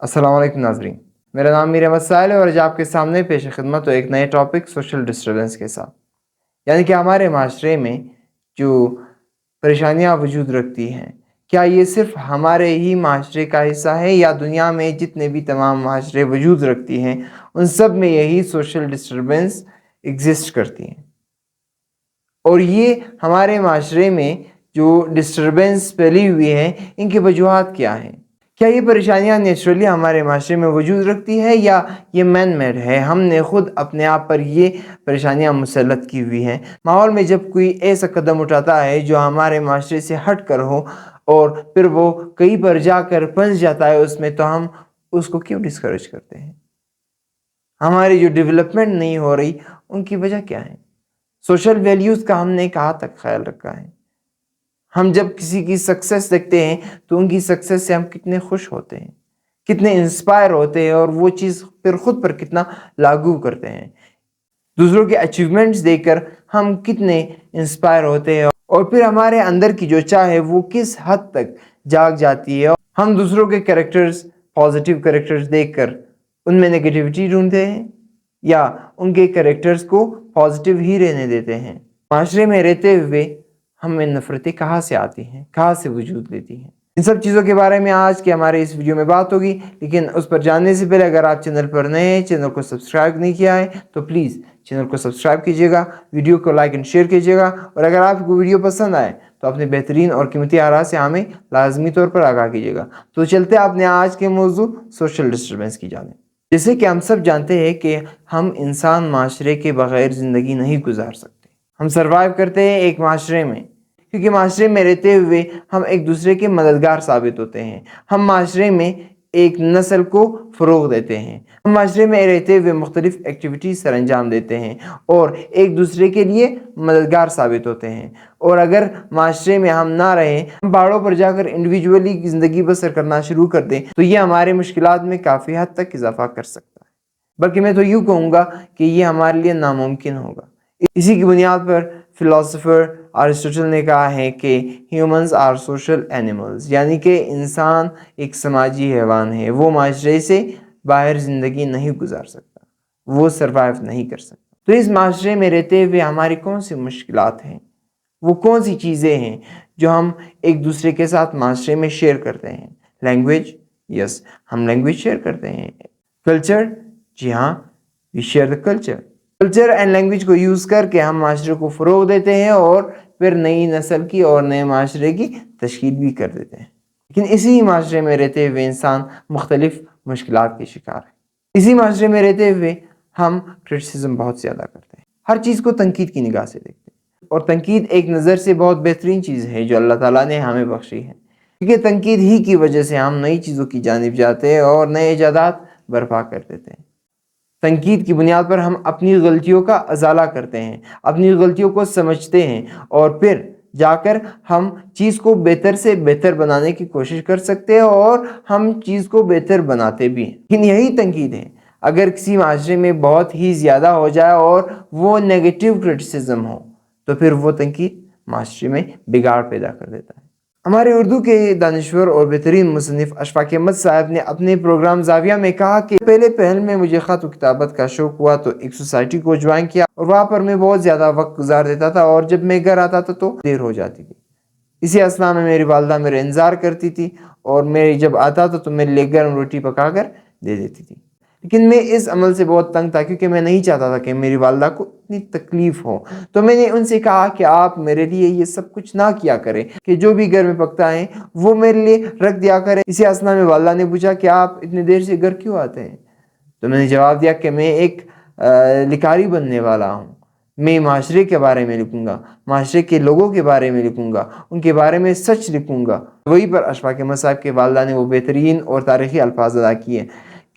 अस्सलाम वालेकुम नाज़रीन, मेरा नाम मीर अहमद साहिल है और आज आपके सामने पेश खिदमत हो एक नए टॉपिक सोशल डिस्टर्बेंस के साथ। यानी कि हमारे माशरे में जो परेशानियाँ वजूद रखती हैं, क्या ये सिर्फ़ हमारे ही माशरे का हिस्सा है या दुनिया में जितने भी तमाम माशरे वजूद रखती हैं उन सब में यही सोशल डिस्टर्बेंस एग्ज़िस्ट करती हैं? और ये हमारे माशरे में जो डिस्टर्बेंस फैली हुई है, इनकी वजूहात क्या हैं? क्या ये परेशानियाँ नेचुरली हमारे माशरे में वजूद रखती है या ये मैन मेड है? हमने ख़ुद अपने आप पर ये परेशानियाँ मुसल्लत की हुई हैं। माहौल में जब कोई ऐसा कदम उठाता है जो हमारे माशरे से हट कर हो और फिर वो कहीं पर जाकर फंस जाता है उसमें, तो हम उसको क्यों डिस्करेज करते हैं? हमारी जो डेवलपमेंट नहीं हो रही, उनकी वजह क्या है? सोशल वैल्यूज़ का हमने कहाँ तक ख्याल रखा है? हम जब किसी की सक्सेस देखते हैं तो उनकी सक्सेस से हम कितने खुश होते हैं, कितने इंस्पायर होते हैं और वो चीज़ फिर खुद पर कितना लागू करते हैं। दूसरों के अचीवमेंट्स देखकर हम कितने इंस्पायर होते हैं और फिर हमारे अंदर की जो चाह है वो किस हद तक जाग जाती है। हम दूसरों के कैरेक्टर्स, पॉजिटिव कैरेक्टर्स देखकर उनमें नेगेटिविटी ढूंढते हैं या उनके कैरेक्टर्स को पॉजिटिव ही रहने देते हैं। माशरे में रहते हुए हमें नफ़रतें कहाँ से आती हैं, कहाँ से वजूद लेती हैं? इन सब चीज़ों के बारे में आज के हमारे इस वीडियो में बात होगी, लेकिन उस पर जानने से पहले अगर आप चैनल पर नए हैं, चैनल को सब्सक्राइब नहीं किया है तो प्लीज़ चैनल को सब्सक्राइब कीजिएगा, वीडियो को लाइक एंड शेयर कीजिएगा और अगर आपको वीडियो पसंद आए तो अपने बेहतरीन और कीमती आरा से हमें लाजमी तौर पर आगाह कीजिएगा। तो चलते अपने आज के मौजू सोशल डिस्टर्बेंस की जानिब। जैसे कि हम सब जानते हैं कि हम इंसान माशरे के बग़ैर ज़िंदगी नहीं गुजार सकते। हम सर्वाइव करते हैं एक माशरे में, क्योंकि माशरे में रहते हुए हम एक दूसरे के मददगार साबित होते हैं। हम माशरे में एक नस्ल को फ़रोग़ देते हैं। हम माशरे में रहते हुए मुख्तलिफ़ एक्टिविटीज़ सर अंजाम देते हैं और एक दूसरे के लिए मददगार साबित होते हैं। और अगर माशरे में हम ना रहें, हम पहाड़ों पर जाकर इंडिविजुअली ज़िंदगी बसर करना शुरू कर दें, तो ये हमारे मुश्किलात में काफ़ी हद तक इजाफ़ा कर सकता है। बल्कि मैं तो यूँ कहूँगा कि ये हमारे लिए नामुमकिन होगा। इसी की बुनियाद पर फ़िलासफ़र अरिस्टोटल ने कहा है कि ह्यूमन्स आर सोशल एनिमल्स, यानी कि इंसान एक समाजी हैवान है। वो माशरे से बाहर ज़िंदगी नहीं गुजार सकता, वो सर्वाइव नहीं कर सकता। तो इस माशरे में रहते हुए हमारी कौन सी मुश्किलात हैं, वो कौन सी चीज़ें हैं जो हम एक दूसरे के साथ माशरे में शेयर करते हैं? लैंग्वेज, यस, हम लैंग्वेज शेयर करते हैं। कल्चर, जी हाँ, we share the culture and language को यूज़ करके हम माशरे को फ़रोग़ देते हैं और फिर नई नस्ल की और नए माशरे की तश्कील भी कर देते हैं। लेकिन इसी माशरे में रहते हुए इंसान मुख्तलिफ़ मुश्किलात के शिकार है। इसी माशरे में रहते हुए हम क्रिटिसिज्म बहुत ज़्यादा करते हैं, हर चीज़ को तनकीद की निगाह से देखते हैं। और तनकीद एक नज़र से बहुत बेहतरीन चीज़ है जो अल्लाह ताला ने हमें बख्शी है, क्योंकि तनकीद ही की वजह से हम नई चीज़ों की जानिब जाते हैं और नए इजादात बर्पा कर देते हैं। तनकीद की बुनियाद पर हम अपनी गलतियों का अज़ाला करते हैं, अपनी गलतियों को समझते हैं और फिर जाकर हम चीज़ को बेहतर से बेहतर बनाने की कोशिश कर सकते हैं और हम चीज़ को बेहतर बनाते भी हैं। लेकिन यही तनकीद है, अगर किसी माशरे में बहुत ही ज़्यादा हो जाए और वो नेगेटिव क्रिटिसिज्म हो, तो फिर वो तनकीद माशरे में बिगाड़ पैदा कर देता है। हमारे उर्दू के दानिश्वर और बेहतरीन मुसन्निफ़ अशफ़ाक़ अहमद साहब ने अपने प्रोग्राम ज़ाविया में कहा कि पहले पहल में मुझे ख़त व किताबत का शौक़ हुआ तो एक सोसाइटी को ज्वाइन किया और वहाँ पर मैं बहुत ज़्यादा वक्त गुजार देता था और जब मैं घर आता था तो देर हो जाती थी। इसी असना में मेरी वालदा मेरा इंतज़ार करती थी और मैं जब आता था तो मेरे लिए गर्म रोटी पका कर दे देती थी। लेकिन मैं इस अमल से बहुत तंग था, क्योंकि मैं नहीं चाहता था कि मेरी वालदा को इतनी तकलीफ़ हो। तो मैंने उनसे कहा कि आप मेरे लिए ये सब कुछ ना किया करें, कि जो भी घर में पकता है वो मेरे लिए रख दिया करें। इसी असना में वालदा ने पूछा कि आप इतनी देर से घर क्यों आते हैं? तो मैंने जवाब दिया कि मैं एक लिखारी बनने वाला हूँ। मैं माशरे के बारे में लिखूँगा, माशरे के लोगों के बारे में लिखूँगा, उनके बारे में सच लिखूँगा। वहीं पर अशफ़ाक़ अहमद साहब के वालदा ने वो बेहतरीन और तारीख़ी अल्फाज अदा किए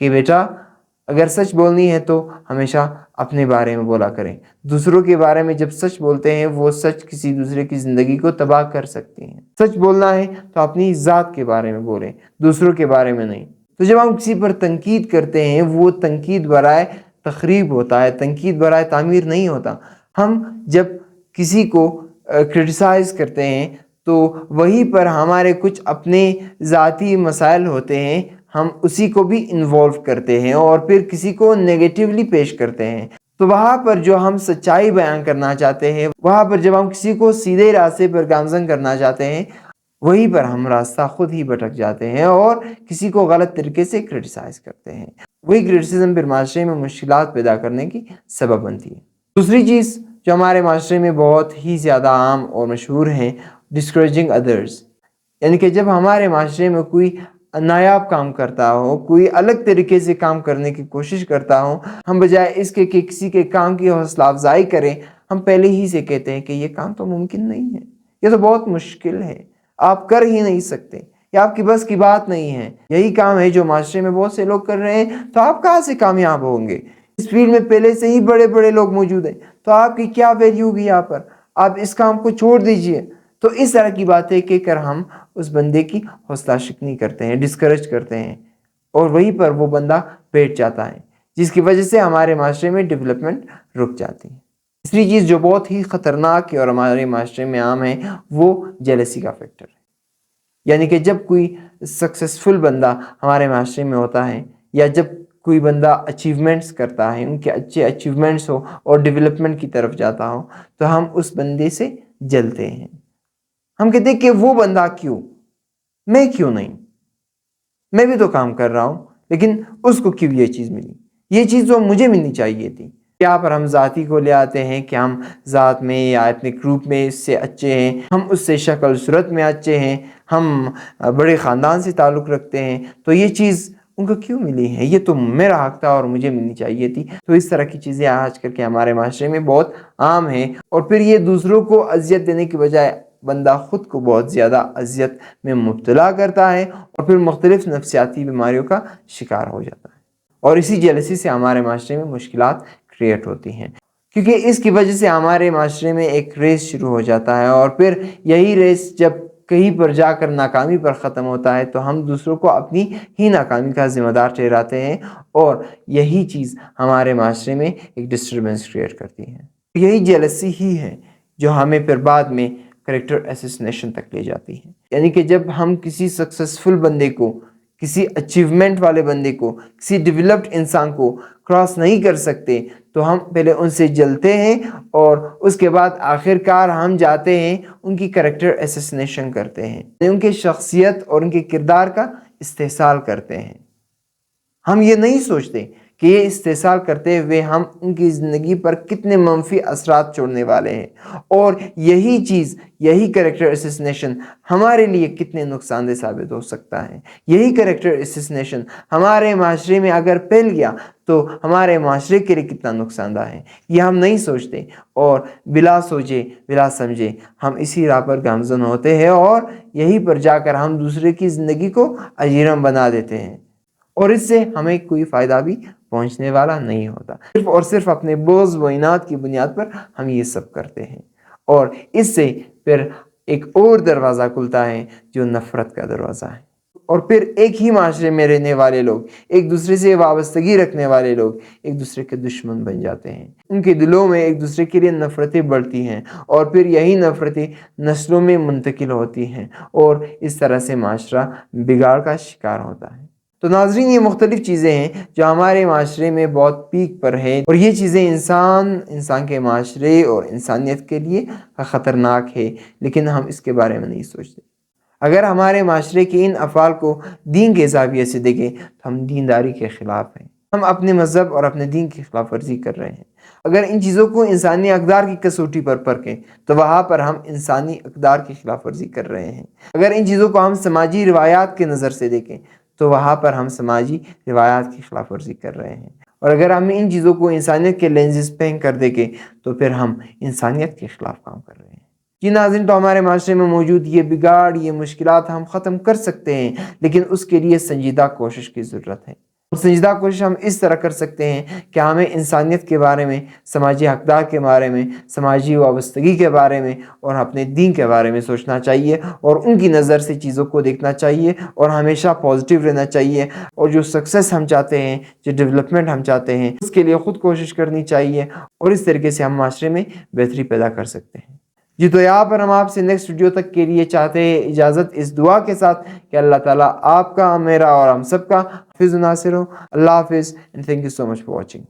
कि बेटा, अगर सच बोलनी है तो हमेशा अपने बारे में बोला करें। दूसरों के बारे में जब सच बोलते हैं, वो सच किसी दूसरे की ज़िंदगी को तबाह कर सकती हैं। सच बोलना है तो अपनी ज़ात के बारे में बोलें, दूसरों के बारे में नहीं। तो जब हम किसी पर तनकीद करते हैं, वो तनकीद बराए तख़रीब होता है, तनकीद बराए तामीर नहीं होता। हम जब किसी को क्रिटिसाइज़ करते हैं तो वहीं पर हमारे कुछ अपने ज़ाती मसाइल होते हैं, ہم اسی کو بھی انوالو کرتے ہیں اور پھر کسی کو نیگیٹیولی پیش کرتے ہیں، تو وہاں پر جو ہم سچائی بیان کرنا چاہتے ہیں، وہاں پر جب ہم کسی کو سیدھے راستے پر گامزن کرنا چاہتے ہیں، وہیں پر ہم راستہ خود ہی بھٹک جاتے ہیں اور کسی کو غلط طریقے سے کرٹیسائز کرتے ہیں۔ وہی کرٹیسزم پھر معاشرے میں مشکلات پیدا کرنے کی سبب بنتی ہے۔ دوسری چیز جو ہمارے معاشرے میں بہت ہی زیادہ عام اور مشہور ہے، ڈسکریجنگ ادرس، یعنی کہ جب ہمارے معاشرے میں کوئی نایاب کام کرتا ہو، کوئی الگ طریقے سے کام کرنے کی کوشش کرتا ہو، ہم بجائے اس کے کہ کسی کے کام کی حوصلہ افزائی کریں، ہم پہلے ہی سے کہتے ہیں کہ یہ کام تو ممکن نہیں ہے، یہ تو بہت مشکل ہے، آپ کر ہی نہیں سکتے، یہ آپ کی بس کی بات نہیں ہے، یہی کام ہے جو معاشرے میں بہت سے لوگ کر رہے ہیں، تو آپ کہاں سے کامیاب ہوں گے؟ اس فیلڈ میں پہلے سے ہی بڑے بڑے لوگ موجود ہیں، تو آپ کی کیا ویلیو ہوگی یہاں پر؟ آپ اس کام کو چھوڑ دیجئے۔ تو اس طرح کی باتیں کہہ کر ہم اس بندے کی حوصلہ شکنی کرتے ہیں، ڈسکریج کرتے ہیں، اور وہیں پر وہ بندہ بیٹھ جاتا ہے، جس کی وجہ سے ہمارے معاشرے میں ڈیولپمنٹ رک جاتی ہے۔ تیسری چیز جو بہت ہی خطرناک ہے اور ہمارے معاشرے میں عام ہے، وہ جیلسی کا فیکٹر ہے۔ یعنی کہ جب کوئی سکسیسفل بندہ ہمارے معاشرے میں ہوتا ہے، یا جب کوئی بندہ اچیومنٹس کرتا ہے، ان کے اچھے اچیومنٹس ہو اور ڈیولپمنٹ کی طرف جاتا ہو، تو ہم اس بندے سے جلتے ہیں۔ ہم کہتے ہیں کہ وہ بندہ کیوں، میں کیوں نہیں؟ میں بھی تو کام کر رہا ہوں، لیکن اس کو کیوں یہ چیز ملی؟ یہ چیز تو مجھے ملنی چاہیے تھی۔ یہاں پر ہم ذاتی کو لے آتے ہیں کہ ہم ذات میں یا اپنے گروپ میں اس سے اچھے ہیں، ہم اس سے شکل صورت میں اچھے ہیں، ہم بڑے خاندان سے تعلق رکھتے ہیں، تو یہ چیز ان کو کیوں ملی ہے؟ یہ تو میرا حق تھا اور مجھے ملنی چاہیے تھی۔ تو اس طرح کی چیزیں آج کل کے ہمارے معاشرے میں بہت عام ہیں، اور پھر یہ دوسروں کو اذیت دینے کی بجائے بندہ خود کو بہت زیادہ اذیت میں مبتلا کرتا ہے، اور پھر مختلف نفسیاتی بیماریوں کا شکار ہو جاتا ہے، اور اسی جیلسی سے ہمارے معاشرے میں مشکلات کریٹ ہوتی ہیں، کیونکہ اس کی وجہ سے ہمارے معاشرے میں ایک ریس شروع ہو جاتا ہے، اور پھر یہی ریس جب کہیں پر جا کر ناکامی پر ختم ہوتا ہے، تو ہم دوسروں کو اپنی ہی ناکامی کا ذمہ دار ٹھہراتے ہیں، اور یہی چیز ہمارے معاشرے میں ایک ڈسٹربنس کریٹ کرتی ہے۔ یہی جیلسی ہی ہے جو ہمیں پھر بعد میں کریکٹر اسیسینیشن تک لے جاتی ہے۔ یعنی کہ جب ہم کسی سکسیسفل بندے کو، کسی اچیومنٹ والے بندے کو، کسی ڈیولپڈ انسان کو کراس نہیں کر سکتے، تو ہم پہلے ان سے جلتے ہیں، اور اس کے بعد آخر کار ہم جاتے ہیں ان کی کریکٹر اسیسینیشن کرتے ہیں، ان کی شخصیت اور ان کے کردار کا استحصال کرتے ہیں۔ ہم یہ نہیں سوچتے کہ یہ استحصال کرتے ہوئے ہم ان کی زندگی پر کتنے منفی اثرات چھوڑنے والے ہیں، اور یہی چیز، یہی کریکٹر اسیسینیشن ہمارے لیے کتنے نقصان دہ ثابت ہو سکتا ہے۔ یہی کریکٹر اسیسینیشن ہمارے معاشرے میں اگر پھیل گیا تو ہمارے معاشرے کے لیے کتنا نقصان دہ ہے، یہ ہم نہیں سوچتے، اور بلا سوچے بلا سمجھے ہم اسی راہ پر گامزن ہوتے ہیں، اور یہیں پر جا کر ہم دوسرے کی زندگی کو اجیرم بنا دیتے ہیں، اور اس سے ہمیں کوئی فائدہ بھی پہنچنے والا نہیں ہوتا۔ صرف اور صرف اپنے بغض و عناد کی بنیاد پر ہم یہ سب کرتے ہیں، اور اس سے پھر ایک اور دروازہ کھلتا ہے جو نفرت کا دروازہ ہے، اور پھر ایک ہی معاشرے میں رہنے والے لوگ، ایک دوسرے سے وابستگی رکھنے والے لوگ ایک دوسرے کے دشمن بن جاتے ہیں۔ ان کے دلوں میں ایک دوسرے کے لیے نفرتیں بڑھتی ہیں، اور پھر یہی نفرتیں نسلوں میں منتقل ہوتی ہیں، اور اس طرح سے معاشرہ بگاڑ کا شکار ہوتا ہے۔ تو ناظرین، یہ مختلف چیزیں ہیں جو ہمارے معاشرے میں بہت پیک پر ہیں، اور یہ چیزیں انسان کے معاشرے اور انسانیت کے لیے خطرناک ہے، لیکن ہم اس کے بارے میں نہیں سوچتے۔ اگر ہمارے معاشرے کے ان افعال کو دین کے زاویے سے دیکھیں تو ہم دینداری کے خلاف ہیں، ہم اپنے مذہب اور اپنے دین کی خلاف ورزی کر رہے ہیں۔ اگر ان چیزوں کو انسانی اقدار کی کسوٹی پر پرکھیں تو وہاں پر ہم انسانی اقدار کی خلاف ورزی کر رہے ہیں۔ اگر ان چیزوں کو ہم سماجی روایات کے نظر سے دیکھیں تو وہاں پر ہم سماجی روایات کی خلاف ورزی کر رہے ہیں، اور اگر ہم ان چیزوں کو انسانیت کے لینزز پہن کر دیکھیں تو پھر ہم انسانیت کے خلاف کام کر رہے ہیں۔ جی ناظرین، تو ہمارے معاشرے میں موجود یہ بگاڑ، یہ مشکلات ہم ختم کر سکتے ہیں، لیکن اس کے لیے سنجیدہ کوشش کی ضرورت ہے، اور سنجیدہ کوشش ہم اس طرح کر سکتے ہیں کہ ہمیں انسانیت کے بارے میں، سماجی حقدار کے بارے میں، سماجی وابستگی کے بارے میں، اور اپنے دین کے بارے میں سوچنا چاہیے، اور ان کی نظر سے چیزوں کو دیکھنا چاہیے، اور ہمیشہ پازیٹیو رہنا چاہیے، اور جو سکسیس ہم چاہتے ہیں، جو ڈیولپمنٹ ہم چاہتے ہیں، اس کے لیے خود کوشش کرنی چاہیے، اور اس طریقے سے ہم معاشرے میں بہتری پیدا کر سکتے ہیں۔ جی تو یہاں پر ہم آپ سے نیکسٹ ویڈیو تک کے لیے چاہتے ہیں اجازت اس دعا کے ساتھ کہ اللہ تعالیٰ آپ کا، میرا اور ہم سب کا حافظ و ناصر ہو. اللہ حافظ and thank you so much for watching.